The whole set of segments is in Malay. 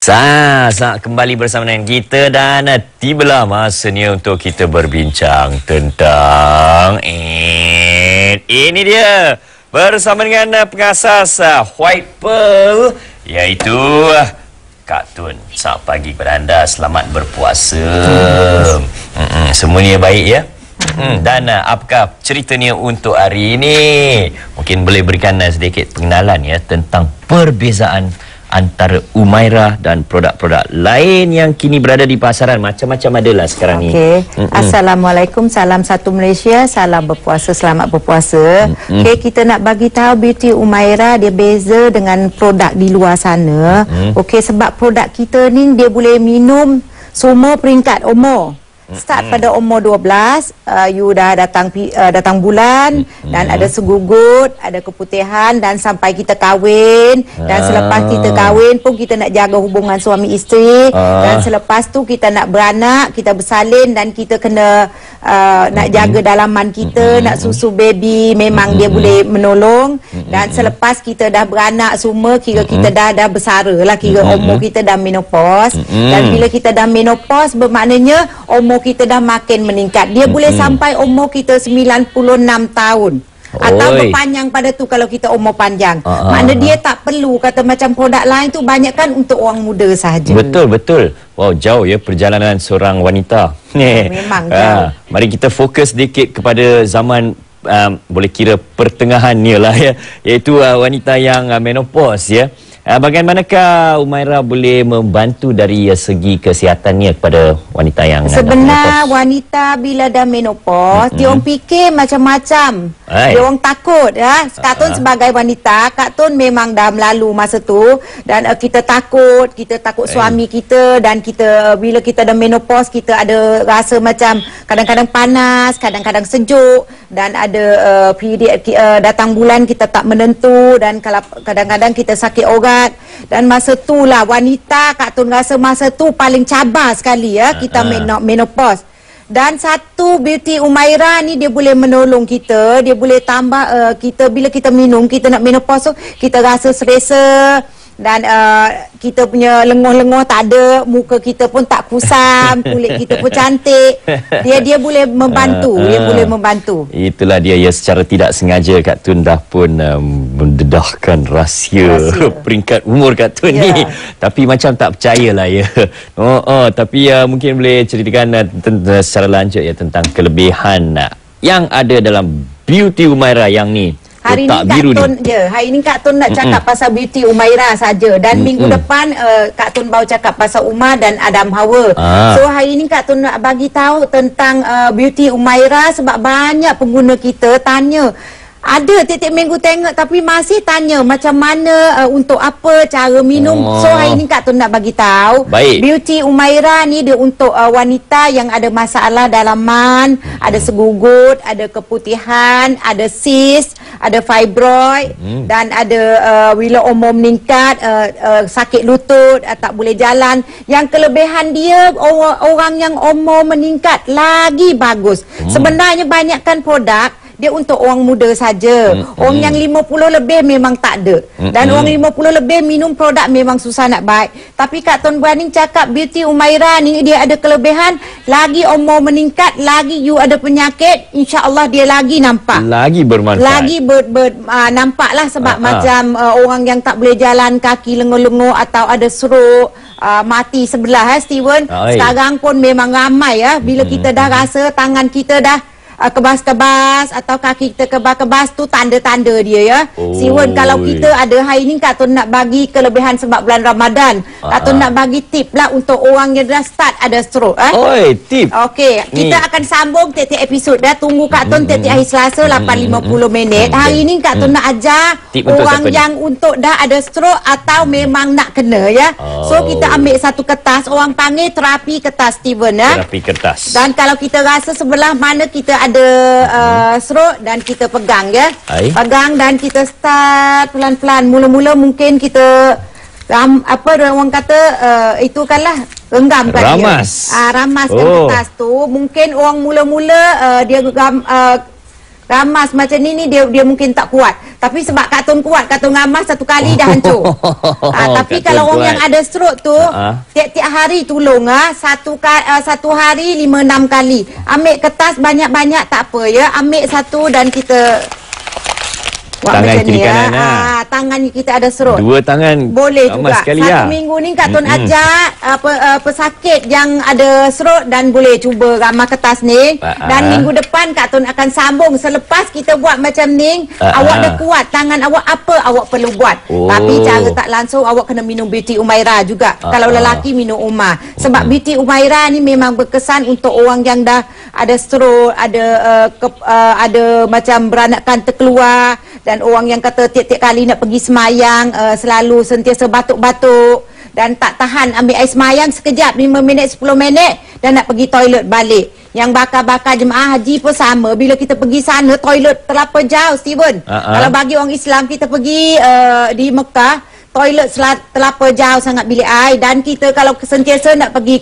Kembali bersama dengan kita dan tibalah masanya untuk kita berbincang tentang ini dia bersama dengan pengasas White Pearl, iaitu Kak Tun. Selamat pagi kepada anda, selamat berpuasa. Semuanya baik ya? Dan apakah ceritanya untuk hari ini? Mungkin boleh berikan sedikit pengenalan ya tentang perbezaan antara Umairah dan produk-produk lain yang kini berada di pasaran. Macam-macam adalah sekarang ni. Assalamualaikum, salam satu Malaysia, salam berpuasa, selamat berpuasa. Kita nak bagi tahu beauty Umairah dia beza dengan produk di luar sana. Sebab produk kita ni dia boleh minum semua peringkat umur. Start pada umur 12, you dah datang bulan dan ada segugut, ada keputihan dan sampai kita kahwin, dan selepas kita kahwin pun kita nak jaga hubungan suami isteri, dan selepas tu kita nak beranak, kita bersalin dan kita kena nak jaga dalaman kita, nak susu baby, memang dia boleh menolong. Dan selepas kita dah beranak semua, kira kita dah bersara lah, kira umur kita dah menopause. Dan bila kita dah menopause bermaknanya umur kita dah makin meningkat. Dia boleh sampai umur kita 96 tahun. Atau berpanjang pada tu kalau kita umur panjang. Maknanya dia tak perlu kata macam produk lain tu banyak kan untuk orang muda sahaja. Betul. Wow, jauh ya perjalanan seorang wanita. Memang jauh. Mari kita fokus sedikit kepada zaman boleh kira pertengahannya lah ya, iaitu wanita yang menopause ya. Bagaimanakah Umairah boleh membantu dari segi kesihatannya kepada wanita yang sebenarnya wanita bila dah menopause, dia orang fikir macam-macam. Dia orang takut ya. Kak Tun sebagai wanita, Kak Tun memang dah melalui masa tu, dan kita takut suami kita, dan kita bila kita dah menopause kita ada rasa macam kadang-kadang panas, kadang-kadang sejuk, dan ada period datang bulan kita tak menentu, dan kalau kadang-kadang kita sakit orat. Dan masa tu lah wanita, Kak Tun rasa masa tu paling cabar sekali ya kita menopause. Dan satu beauty Umairah ni dia boleh menolong kita, dia boleh tambah kita bila kita minum, kita nak menopause tu kita rasa selesa, dan kita punya lenguh-lenguh tak ada, muka kita pun tak kusam, kulit kita pun cantik. Dia boleh membantu, Itulah dia ya, secara tidak sengaja Kak Tun dah pun mendedahkan rahsia peringkat umur Kak Tun ni. Tapi macam tak percayalah ya. Tapi mungkin boleh ceritakan secara lanjut ya tentang kelebihan yang ada dalam beauty Umairah yang ni. Hari ni Kak Tun nak cakap pasal beauty Umairah saja, dan minggu depan Kak Tun baru cakap pasal Umar dan Adam Hawa. So hari ni Kak Tun nak bagi tahu tentang beauty Umairah sebab banyak pengguna kita tanya. Ada tiap-tiap minggu tengok tapi masih tanya macam mana, untuk apa, cara minum. So hari ni Kak Tun nak bagi tahu. Beauty Umairah ni dia untuk wanita yang ada masalah dalaman, ada segugut, ada keputihan, ada cyst, ada fibroid, dan ada bila umur meningkat, sakit lutut, tak boleh jalan. Yang kelebihan dia orang yang umur meningkat lagi bagus. Sebenarnya banyakkan produk dia untuk orang muda saja. Orang yang 50 lebih memang tak ada. Dan orang 50 lebih minum produk memang susah nak baik. Tapi Kak Tun berani cakap beauty Umairah ni dia ada kelebihan, lagi umur meningkat, lagi you ada penyakit, insya-Allah dia lagi nampak. Lagi bermanfaat. Lagi nampaklah sebab macam orang yang tak boleh jalan kaki lengur-lengur atau ada stroke, mati sebelah Steven. Sekarang pun memang ramai ya, bila kita dah rasa tangan kita dah kebas-kebas atau kaki kita kebas-kebas, tu tanda-tanda dia ya. Siwan, kalau kita ada hari ni Kak Tun nak bagi kelebihan sebab bulan Ramadan. Kak Tun nak bagi tip lah untuk orang yang dah start ada stroke. Tip. Kita akan sambung tiap-tiap episod dah. Tunggu Kak Tun tiap-tiap hari Selasa 8.50 minit. Hari ni Kak Tun nak ajar orang yang untuk dah ada stroke atau memang nak kena ya. So kita ambil satu kertas, orang panggil terapi kertas Steven ya. Terapi kertas. Dan kalau kita rasa sebelah mana kita ada stroke, dan kita pegang ya. Pegang dan kita start pelan-pelan. Mula-mula mungkin kita apa orang kata itu kanlah genggam kan ramas. Ramaskan kertas tu. Mungkin orang mula-mula dia Ramas macam ni dia mungkin tak kuat. Tapi sebab Kak Tun kuat, Kak Tun ramas satu kali dah hancur. Tapi kalau orang yang ada stroke tu, tiap-tiap hari tolong satu hari 5-6 kali. Ambil kertas banyak-banyak tak apa ya. Ambil satu dan kita tangan kiri kanan tangan kita ada serut. Dua tangan boleh juga. Sekali satu minggu ni Kak Tun ajak pesakit yang ada serut dan boleh cuba ramas kertas ni. Dan minggu depan Kak Tun akan sambung. Selepas kita buat macam ni, awak dah kuat. Tangan awak apa awak perlu buat. Tapi cara tak langsung awak kena minum Beauty Umaira juga. Kalau lelaki minum Uma. Sebab Beauty Umaira ni memang berkesan untuk orang yang dah ada serut, ada macam beranakan terkeluar. Dan orang yang kata tiap-tiap kali nak pergi semayang selalu sentiasa batuk-batuk dan tak tahan ambil air semayang sekejap 5 minit 10 minit dan nak pergi toilet balik. Yang bakar-bakar jemaah haji pun sama. Bila kita pergi sana toilet terlampau jauh, Steven. Kalau bagi orang Islam kita pergi di Mekah, toilet terlampau jauh sangat bilik air, dan kita kalau sentiasa nak pergi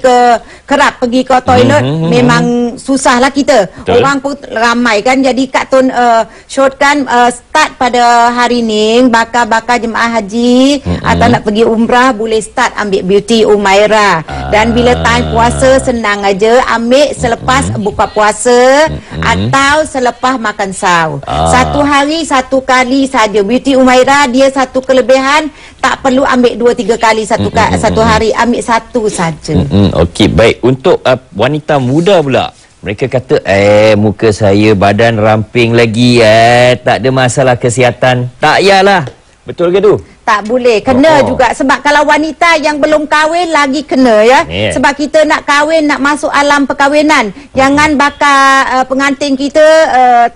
kerap pergi ke toilet memang susahlah kita. Betul. Orang pun ramai kan. Jadi Kak Tun shortkan start pada hari ni bakar-bakar jemaah haji atau nak pergi umrah boleh start ambil Beauty Umaira. Dan bila time puasa senang aja ambil selepas buka puasa atau selepas makan sahur. Satu hari satu kali saja. Beauty Umaira dia satu kelebihan, tak perlu ambil 2-3 kali satu hari, ambil satu saja. Okey, baik. Untuk wanita muda pula, mereka kata muka saya badan ramping lagi, tak ada masalah kesihatan. Tak yalah. Betul ke tu? Tak boleh, kena juga. Sebab kalau wanita yang belum kahwin lagi kena ya. Sebab kita nak kahwin, nak masuk alam perkahwinan. Jangan bakal pengantin kita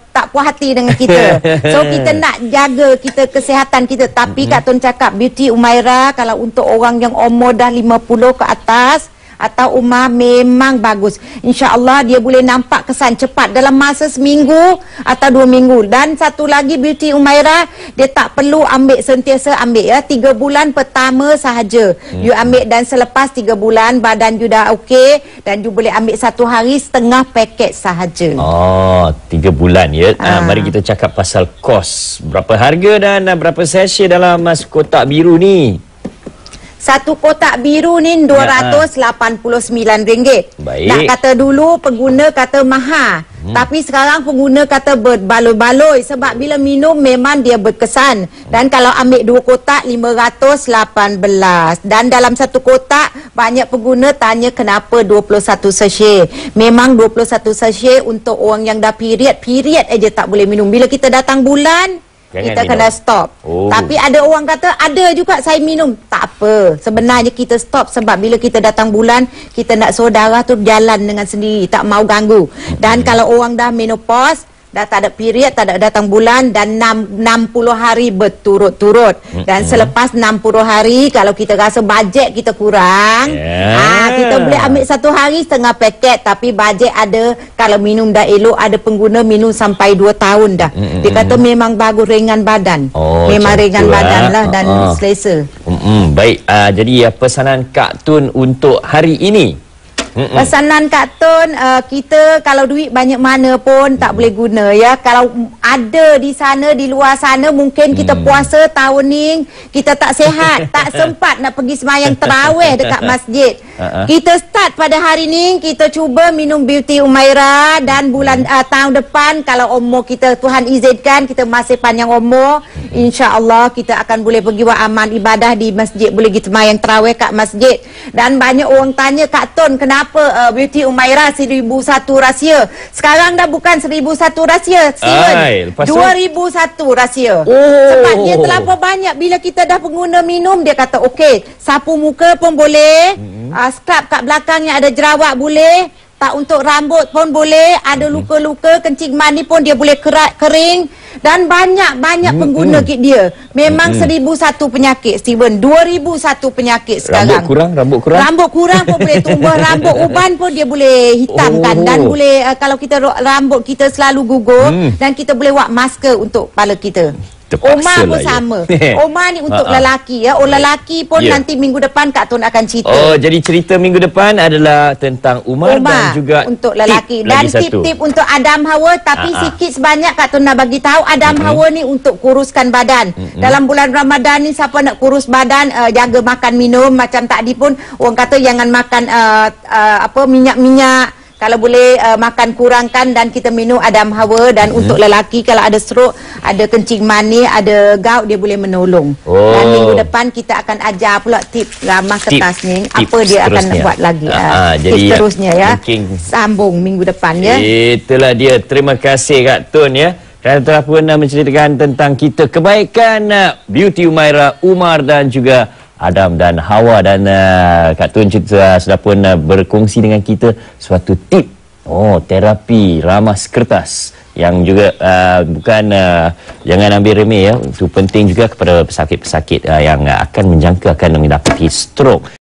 tak puas hati dengan kita. So kita nak jaga kita kesihatan kita. Tapi Kak Tun cakap Beauty Umaira kalau untuk orang yang umur dah 50 ke atas atau umar memang bagus. InsyaAllah dia boleh nampak kesan cepat dalam masa seminggu atau 2 minggu. Dan satu lagi Beauty Umaira, dia tak perlu ambil sentiasa ambil ya. 3 bulan pertama sahaja you ambil, dan selepas 3 bulan badan you dah okey dan you boleh ambil satu hari setengah paket sahaja. 3 bulan ya. Mari kita cakap pasal kos. Berapa harga dan berapa sachet dalam kotak biru ni? Satu kotak biru ni RM289. Baik. Nak kata dulu pengguna kata mahal. Tapi sekarang pengguna kata berbaloi-baloi. Sebab bila minum memang dia berkesan. Dan kalau ambil 2 kotak RM518. Dan dalam satu kotak banyak pengguna tanya kenapa 21 sachet. Memang 21 sachet untuk orang yang dah period aja tak boleh minum. Bila kita datang bulan kita kena stop. Tapi ada orang kata ada juga saya minum. Tak apa. Sebenarnya kita stop sebab bila kita datang bulan kita nak saudara tu jalan dengan sendiri, tak mau ganggu. Dan kalau orang dah menopause, dah tak ada period, tak ada datang bulan dan 60 hari berturut-turut. Dan selepas 60 hari kalau kita rasa bajet kita kurang, kita boleh ambil satu hari setengah paket. Tapi bajet ada, kalau minum dah elok, ada pengguna minum sampai 2 tahun dah. Dia kata memang bagus, ringan badan. Memang ringan badan lah dan selesa. Baik, jadi pesanan Kak Tun untuk hari ini. Pesanan Kak Tun, kita kalau duit banyak mana pun tak boleh guna ya. Kalau ada di sana, di luar sana, mungkin kita puasa tahun ni kita tak sihat, tak sempat nak pergi semayang tarawih dekat masjid. Kita start pada hari ni, kita cuba minum Beauty Umaira. Dan bulan tahun depan kalau umur kita Tuhan izinkan kita masih panjang umur, insya-Allah kita akan boleh pergi buat amal ibadah di masjid, boleh pergi semayang tarawih kat masjid. Dan banyak orang tanya Kak Tun kenapa Beauty Umaira 1001 rahsia. Sekarang dah bukan 1001 rahsia, Steven. 2001 rahsia. Sebab dia terlalu banyak. Bila kita dah pengguna minum, dia kata okey, sapu muka pun boleh, scrub kat belakang yang ada jerawat boleh, tak untuk rambut pun boleh, ada luka-luka kencing mani pun dia boleh kering. Dan banyak pengguna kit dia. Memang 1001 penyakit, Steven. 2001 penyakit sekarang. Rambut kurang pun boleh tumbuh. Rambut uban pun dia boleh hitamkan. Dan boleh kalau kita rambut kita selalu gugur, dan kita boleh buat masker untuk kepala kita. Omar pun sama. Omar ni untuk lelaki ya. Lelaki pun nanti minggu depan Kak Tun akan cerita. Jadi cerita minggu depan adalah tentang Umar dan juga untuk lelaki. Dan tip-tip untuk Adam Hawa, tapi sikit sebanyak Kak Tun nak bagi tahu Adam Hawa ni untuk kuruskan badan. Dalam bulan Ramadan ni siapa nak kurus badan, jaga makan minum. Macam tadi pun orang kata jangan makan minyak-minyak. Kalau boleh makan kurangkan dan kita minum Adam Hawa. Dan untuk lelaki kalau ada stroke, ada kencing manis, ada gout, dia boleh menolong. Dan minggu depan kita akan ajar pula tip ramah kertas ni, apa dia akan buat lagi. Jadi seterusnya ya, sambung minggu depan ya. Itulah dia. Terima kasih Kak Tun ya. Dan telah pun menceritakan tentang kita kebaikan Beauty Umaira, Umar dan juga Adam dan Hawa. Dan Kak Tun sudah pun berkongsi dengan kita suatu tip terapi ramas kertas yang juga bukan jangan ambil remeh ya. Itu penting juga kepada pesakit-pesakit yang akan menjangka akan mendapati stroke.